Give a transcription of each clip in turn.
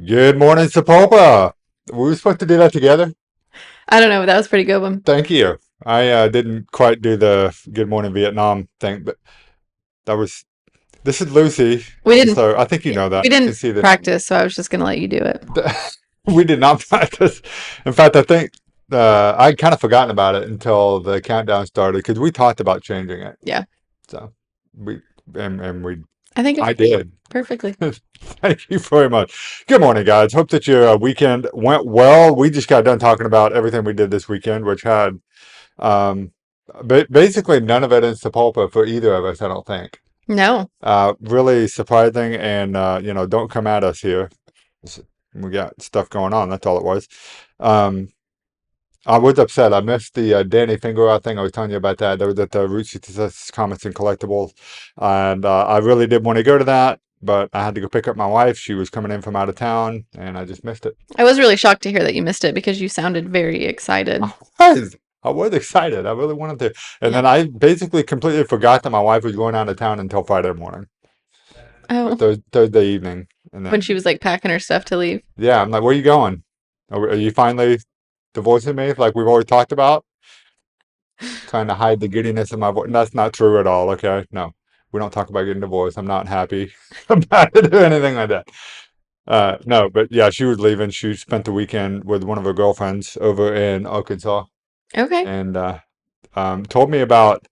Good morning, Sapulpa. We were supposed to do that together. I don't know, but that was a pretty good one. Thank you. I didn't quite do the Good Morning Vietnam thing, but that was. This is Lucy, We didn't so I think you yeah, know that. we You can didn't see that practice, so I was just gonna let you do it. we did not practice. In fact, I think I'd kind of forgotten about it until the countdown started because we talked about changing it. Yeah. So we and we I think it I fit did. perfectly. Thank you very much. Good morning, guys. Hope that your weekend went well. We just got done talking about everything we did this weekend, which had um, basically none of it in Sapulpa for either of us, I don't think. No. Really surprising, and don't come at us here. We got stuff going on. That's all it was. Um, I was upset. I missed the Danny Finger out thing. I was telling you about that. That was at the Route 66 Comics and Collectibles. And I really did want to go to that, but I had to go pick up my wife. She was coming in from out of town, and I just missed it. I was really shocked to hear that you missed it because you sounded very excited. I was excited. I really wanted to. And Yeah. then I basically completely forgot that my wife was going out of town until Friday morning, or Oh, Thursday evening. And when she then, was like packing her stuff to leave. yeah, I'm like, where are you going? Are you finally divorcing me like we've always talked about? Trying to hide the giddiness in my voice. That's not true at all. Okay, no, we don't talk about getting divorced. I'm not happy about it or anything like that. No, but yeah, she was leaving. She spent the weekend with one of her girlfriends over in Arkansas, Okay. and told me about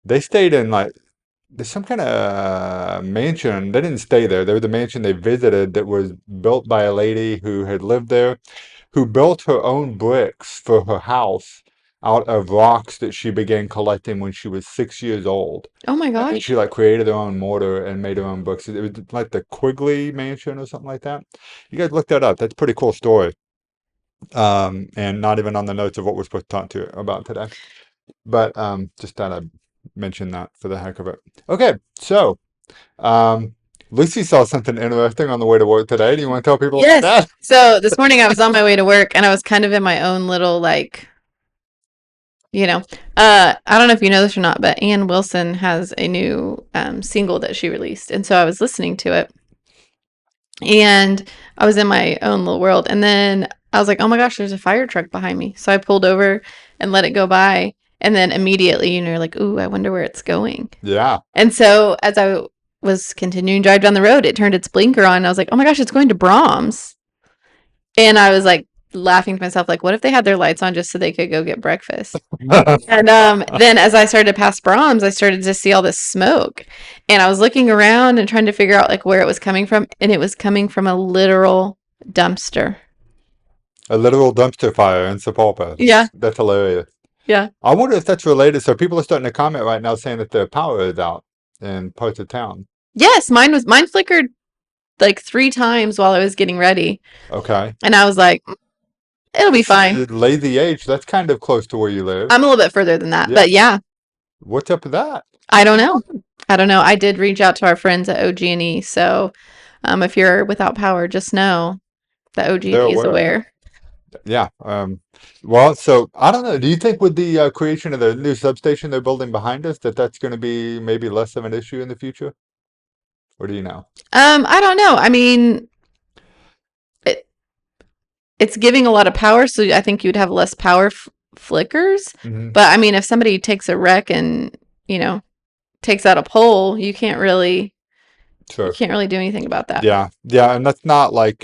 they stayed in like there's some kind of mansion. They didn't stay there. There was a mansion they visited that was built by a lady who had lived there, who built her own bricks for her house out of rocks that she began collecting when she was 6 years old. Oh my And gosh. she like created her own mortar and made her own books. It was like the Quigley Mansion or something like that. You guys look that up. That's a pretty cool story. And not even on the notes of what we're supposed to talk to you about today. But just thought I'd mention that for the heck of it. Okay, so um, Lucy saw something interesting on the way to work today. Do you want to tell people about Yes. that? So this morning I was on my way to work and I was kind of in my own little like, you know, I don't know if you know this or not, but Ann Wilson has a new single that she released. And so I was listening to it and I was in my own little world. And then I was like, oh my gosh, there's a fire truck behind me. So I pulled over and let it go by. And then immediately, you're like, ooh, I wonder where it's going. Yeah. And so as I was continuing to drive down the road, it turned its blinker on. And I was like, oh my gosh, it's going to Brahms. And I was like laughing to myself, like, what if they had their lights on just so they could go get breakfast? And then as I started to pass Brahms, I started to see all this smoke. And I was looking around and trying to figure out like where it was coming from. And it was coming from a literal dumpster. A literal dumpster fire in Sapulpa. Yeah. That's hilarious. Yeah. I wonder if that's related. So people are starting to comment right now saying that the power is out in parts of town. Yes, mine flickered like 3 times while I was getting ready. Okay. And I was like, it'll be fine. Lazy H, that's kind of close to where you live. I'm a little bit further than that. Yeah. But yeah, What's up with that? I don't know. I don't know. I did reach out to our friends at OG&E. So if you're without power, just know that They're OG&E is aware. aware. Yeah. Well, so I don't know. Do you think with the creation of the new substation they're building behind us that that's going to be maybe less of an issue in the future? Or do you know? I don't know. I mean, it, it's giving a lot of power, so I think you'd have less power flickers. Hmm. But I mean, if somebody takes a wreck and, takes out a pole, you Sure. can't really do anything about that. Yeah. Yeah. And that's not like,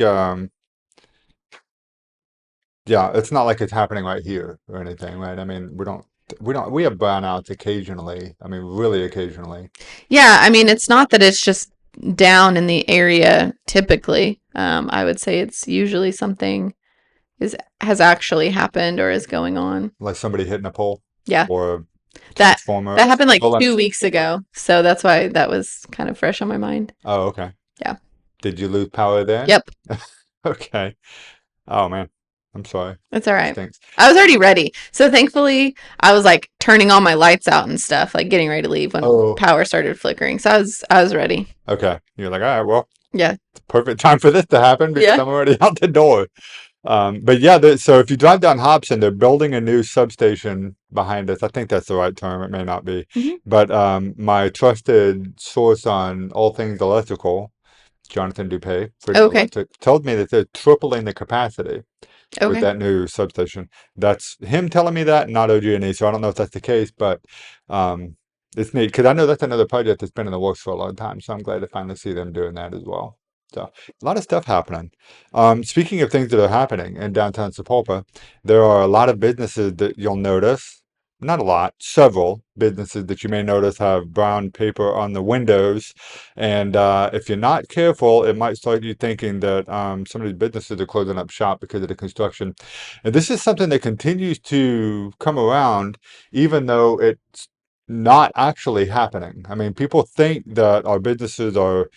yeah, it's not like it's happening right here or anything, right? I mean, we have brownouts occasionally. I mean, really occasionally. Yeah, I mean, it's not that it's just down in the area typically. I would say it's usually something has actually happened or is going on. Like somebody hitting a pole Yeah. or a That transformer. that happened like Well, 2 weeks ago. So that's why that was kind of fresh on my mind. oh, okay. Yeah. Did you lose power then? Yep. Okay. Oh man, I'm sorry. It's all right. Stinks. I was already ready. So thankfully, I was like turning all my lights out and stuff, like getting ready to leave when Oh, power started flickering. So I was ready. okay. You're like, all right, well, Yeah. perfect time for this to happen because Yeah. I'm already out the door. But yeah, so if you drive down Hobson, they're building a new substation behind us. I think that's the right term. It may not be. Hmm. But my trusted source on all things electrical Jonathan Dupay, Freedom Okay. Electric, told me that they're tripling the capacity with Okay. that new substation. That's him telling me that, not OG&E. So I don't know if that's the case, but um, it's neat because I know that's another project that's been in the works for a long time. So I'm glad to finally see them doing that as well. So a lot of stuff happening. Speaking of things that are happening in downtown Sapulpa, there are a lot of businesses that you'll notice. Not a lot, several businesses that you may notice have brown paper on the windows. And if you're not careful, it might start you thinking that some of these businesses are closing up shop because of the construction. And this is something that continues to come around, even though it's not actually happening. I mean, people think that our businesses are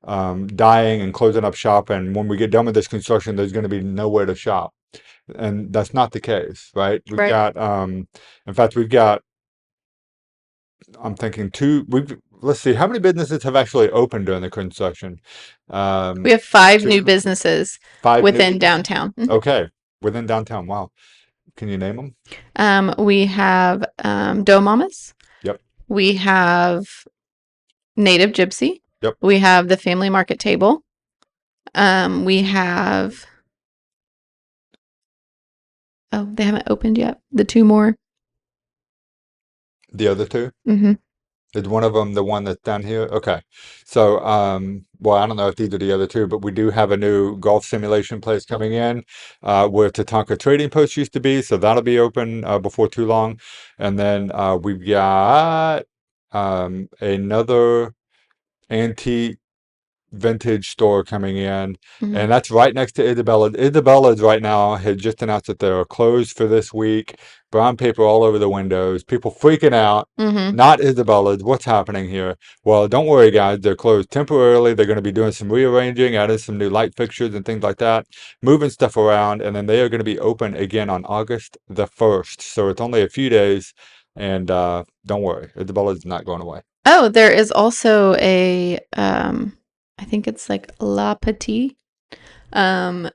dying and closing up shop, and when we get done with this construction, there's going to be nowhere to shop. And that's not the case, right? We've Right. got, in fact, we've got, I'm thinking let's see, how many businesses have actually opened during the construction? We Um, have 5 new two, businesses five new within businesses? downtown. Okay, within downtown. Wow. Can you name them? We have Dough Mamas. Yep, We have Native Gypsy. yep. We have the Family Market Table. We have, oh, they haven't opened yet. The 2 more. The other two? Hmm. Is one of them the one that's down here? Okay. So, well, I don't know if these are the other two, but we do have a new golf simulation place coming in, where Tatanka Trading Post used to be. So that'll be open before too long. And then we've got another antique vintage store coming in, Hmm. and that's right next to Isabella. Isabella's right now had just announced that they're closed for this week. Brown paper all over the windows. People freaking out. Hmm. Not Isabella's. What's happening here? Well, don't worry, guys. They're closed temporarily. They're going to be doing some rearranging, adding some new light fixtures and things like that, moving stuff around, and then they are going to be open again on August the 1st. So it's only a few days, and don't worry, Isabella's not going away. Oh, there is also I think it's like La Petite,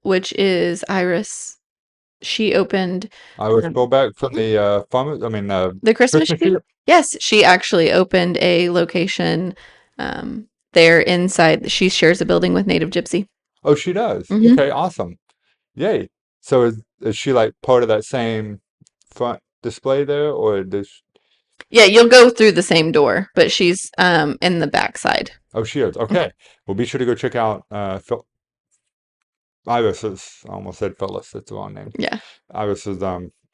which is Iris. She opened I was um, back from the the Christmas Christmas tree. shoot. Yes, she actually opened a location there inside. She shares a building with Native Gypsy. Oh, she does. Hmm. Okay, awesome. Yay. So is she like part of that same front display there, or does? Yeah, you'll go through the same door, but she's in the backside. Oh, she is. Mhm. Okay. Well, be sure to go check out Iris's. I almost said Phyllis. That's the wrong name. Yeah. Iris's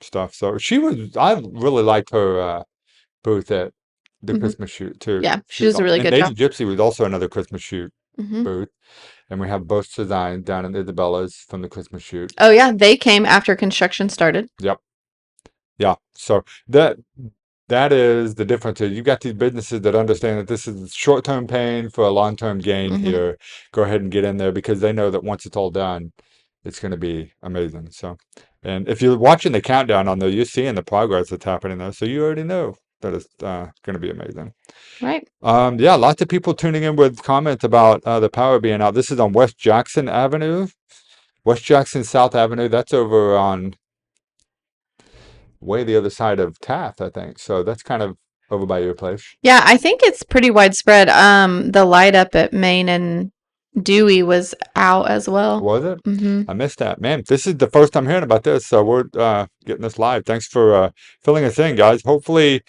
stuff. So she was. I really liked her booth at the Hmm. Christmas shoot too. Yeah, she does a really And good job. Native Gypsy was also another Christmas shoot Hmm. booth, and we have both designs down in Isabella's from the Christmas shoot. Oh yeah, they came after construction started. Yep. Yeah. So that is the difference. You've got these businesses that understand that this is short-term pain for a long-term gain Hmm. here. Go ahead and get in there because they know that once it's all done, it's going to be amazing. So, and if you're watching the countdown on there, you're seeing the progress that's happening there. So you already know that it's going to be amazing. Right. Yeah, lots of people tuning in with comments about the power being out. This is on West Jackson Avenue, West Jackson South Avenue. That's over on way the other side of Taft, I think. So that's kind of over by your place. Yeah, I think it's pretty widespread. The light up at Main and Dewey was out as well. Was it? Hmm. I missed that. Man, this is the first time hearing about this, so we're getting this live. Thanks for filling us in, guys. Hopefully,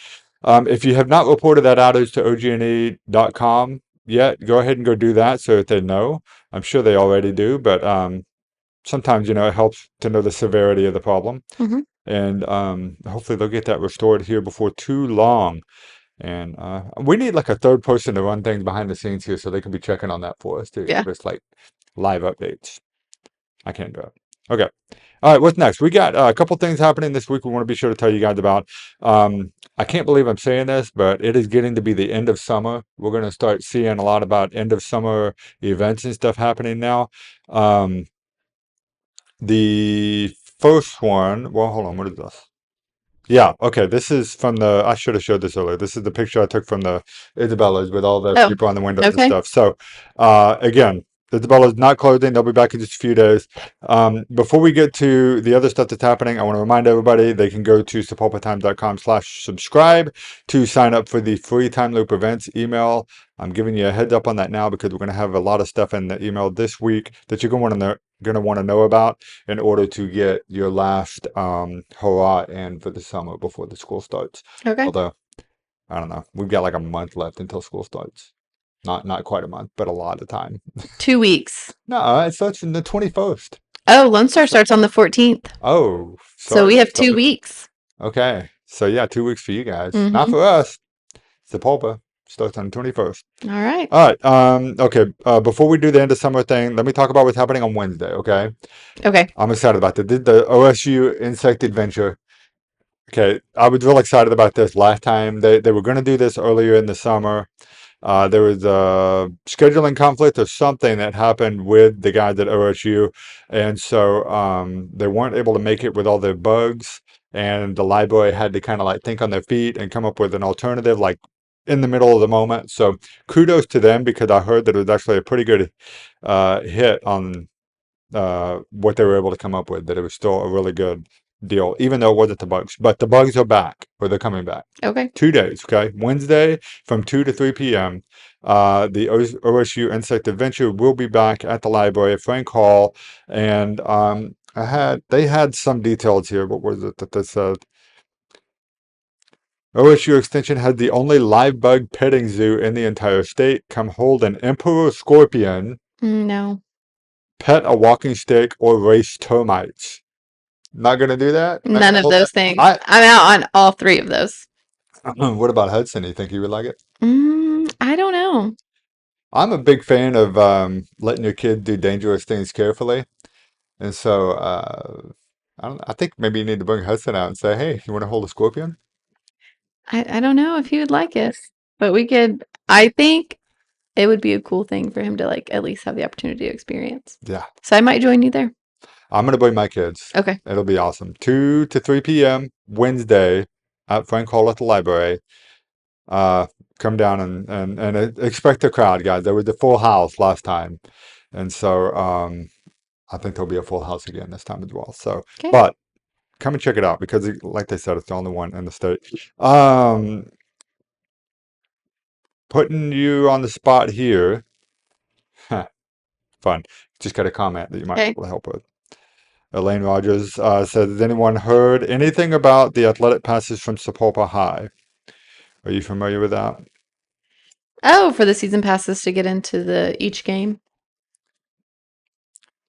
if you have not reported that outage to OG&E.com yet, go ahead and go do that so that they know. I'm sure they already do, but sometimes, it helps to know the severity of the problem. Hmm. And hopefully they'll get that restored here before too long. And we need like a third person to run things behind the scenes here so they can be checking on that for us too. Yeah. Give us like live updates. I can't do it. Okay. All right. What's next? We got a couple things happening this week we want to be sure to tell you guys about. I can't believe I'm saying this, but it is getting to be the end of summer. We're going to start seeing a lot about end of summer events and stuff happening now. Um, the first one, well, hold on. What is this? Yeah, okay. This is from I should have showed this earlier. This is the picture I took from the Isabella's with all the Oh, people on the windows and okay. stuff. So, again, Isabella's not closing. They'll be back in just a few days. Before we get to the other stuff that's happening, I want to remind everybody they can go to sapulpatime.com/subscribe to sign up for the free Time Loop events email. I'm giving you a heads up on that now because we're going to have a lot of stuff in the email this week that you're going to want to know about in order to get your last hurrah in for the summer before the school starts. Okay. Although, I don't know. We've got like a month left until school starts. Not quite a month, but a lot of time. 2 weeks. No, it starts on the 21st. Oh, Lone Star starts on the 14th. Oh, So we sorry. have 2 weeks. Okay. So yeah, 2 weeks for you guys. Not Mm-hmm. for us. Sapulpa starts on the 21st. All right. All right. Okay. Before we do the end of summer thing, let me talk about what's happening on Wednesday. Okay. Okay. I'm excited about that. The OSU Insect Adventure. Okay. I was real excited about this last time. They were going to do this earlier in the summer. There was a scheduling conflict or something that happened with the guys at OSU, and so they weren't able to make it with all their bugs, and the library had to kind of like think on their feet and come up with an alternative, like in the middle of the moment. So kudos to them because I heard that it was actually a pretty good hit on what they were able to come up with. That it was still a really good deal, even though it wasn't the bugs. But the bugs are back, or they're coming back. Okay. 2 days, okay? Wednesday from 2 to 3 p.m. The OSU Insect Adventure will be back at the library at Frank Hall. And they had some details here. What was it that they said? OSU Extension has the only live bug petting zoo in the entire state. Come hold an emperor scorpion, No. pet a walking stick, or race termites. Not gonna do that? Not None gonna of hold those that? things. I'm out on all 3 of those. What about Hudson? Do you think you would like it? I don't know. I'm a big fan of letting your kid do dangerous things carefully, and so I think maybe you need to bring Hudson out and say, "Hey, you want to hold a scorpion?" I don't know if he would like it, but we could. I think it would be a cool thing for him to like at least have the opportunity to experience. Yeah, So I might join you there. I'm gonna bring my kids. Okay. It'll be awesome. 2 to 3 p.m. Wednesday at Frank Hall at the library. Uh, Come down and expect a crowd, guys. There was a full house last time, and so I think there'll be a full house again this time as well. So, Okay. but come and check it out because, like they said, it's the only one in the state. Putting you on the spot here. Fun. Just got a comment that you might be Okay. able to help with. Elaine Rogers said, "Has anyone heard anything about the athletic passes from Sapulpa High? Are you familiar with that?" Oh, for the season passes to get into each game.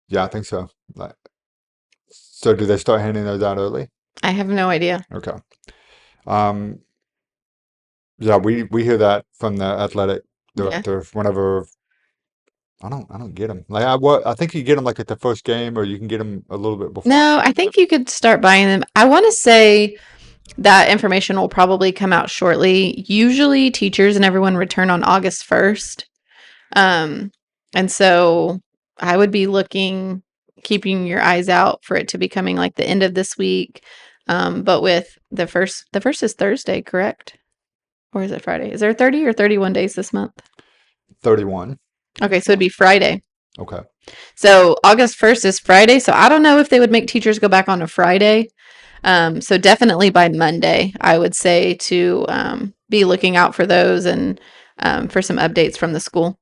Yeah, I think so. So, do they start handing those out early? I have no idea. Okay. Um, yeah, we hear that from the athletic Yeah. director whenever I don't get them. Like I think you get them like at the first game, or you can get them a little bit before. No, I think you could start buying them. I want to say that information will probably come out shortly. Usually teachers and everyone return on August 1st. And so I would be keeping your eyes out for it to be coming like the end of this week. But with the first is Thursday, correct? Or is it Friday? Is there 30 or 31 days this month? 31. Okay, so it'd be Friday. Okay. So August 1st is Friday. So I don't know if they would make teachers go back on a Friday. So definitely by Monday, I would say to be looking out for those and for some updates from the school.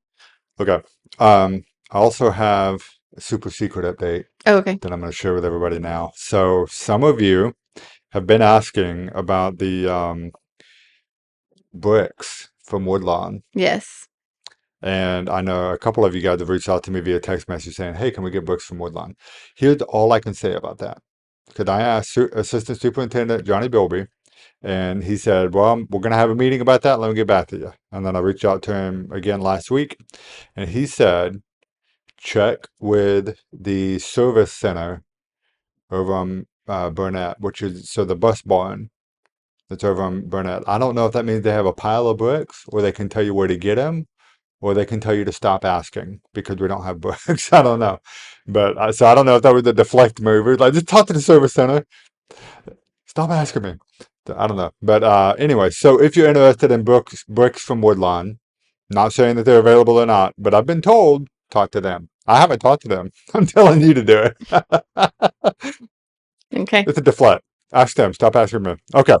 Okay. I also have a super secret update Oh, okay. that I'm going to share with everybody now. So some of you have been asking about the bricks from Woodlawn. Yes. And I know a couple of you guys have reached out to me via text message saying, "Hey, can we get bricks from Woodlawn?" Here's all I can say about that. Because I asked Assistant Superintendent Johnny Bilby, and he said, "Well, we're going to have a meeting about that. Let me get back to you." And then I reached out to him again last week, and he said, "Check with the service center over on Burnett, which is so the bus barn that's over on Burnett. I don't know if that means they have a pile of bricks, or they can tell you where to get them, or they can tell you to stop asking because we don't have bricks. I don't know, but so I don't know if that was a deflect move. It was like, just talk to the service center. Stop asking me. I don't know. But anyway, so if you're interested in bricks from Woodlawn, not saying that they're available or not, but I've been told, talk to them. I haven't talked to them. I'm telling you to do it. Okay. It's a deflect. Ask them. Stop asking me. Okay.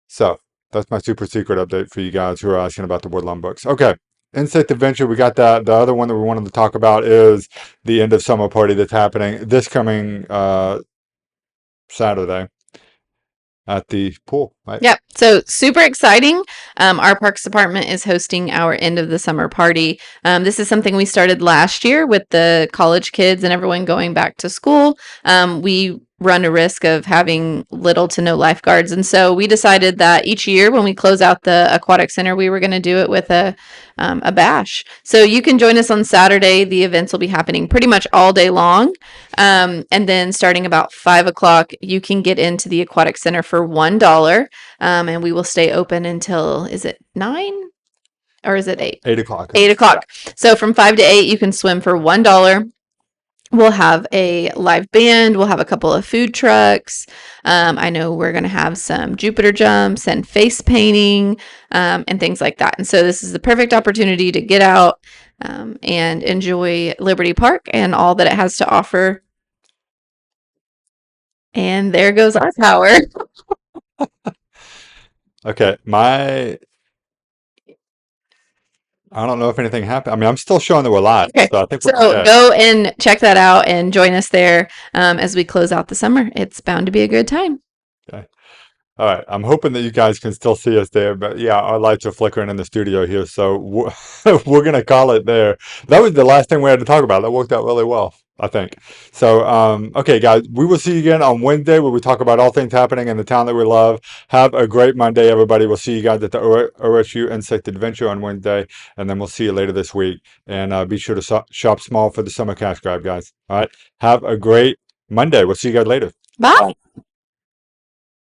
So that's my super secret update for you guys who are asking about the Woodlawn books. Okay. Insect Adventure, we got that. The other one that we wanted to talk about is the end of summer party that's happening this coming Saturday at the pool, right? Yep. So super exciting. Our Parks Department is hosting our end of the summer party. This is something we started last year with the college kids and everyone going back to school. We run a risk of having little to no lifeguards. And so we decided that each year when we close out the aquatic center, we were going to do it with a bash. So you can join us on Saturday. The events will be happening pretty much all day long. And then starting about 5 o'clock, you can get into the aquatic center for $1. And we will stay open until, is it 9 or is it 8? 8 o'clock. 8 o'clock. So from 5 to 8, you can swim for $1. We'll have a live band. We'll have a couple of food trucks. I know we're going to have some Jupiter jumps and face painting and things like that. And so this is the perfect opportunity to get out and enjoy Liberty Park and all that it has to offer. And there goes our power. Okay. I don't know if anything happened. I mean, I'm still showing that we're live. Okay. So I think So we're okay. go and check that out and join us there as we close out the summer. It's bound to be a good time. Okay. All right. I'm hoping that you guys can still see us there, but yeah, our lights are flickering in the studio here, so we're gonna call it there. That was the last thing we had to talk about. That worked out really well, I think. So, okay, guys, we will see you again on Wednesday where we talk about all things happening in the town that we love. Have a great Monday, everybody. We'll see you guys at the OSU Insect Adventure on Wednesday, and then we'll see you later this week. And be sure to shop small for the summer cash grab, guys. All right. Have a great Monday. We'll see you guys later. Bye.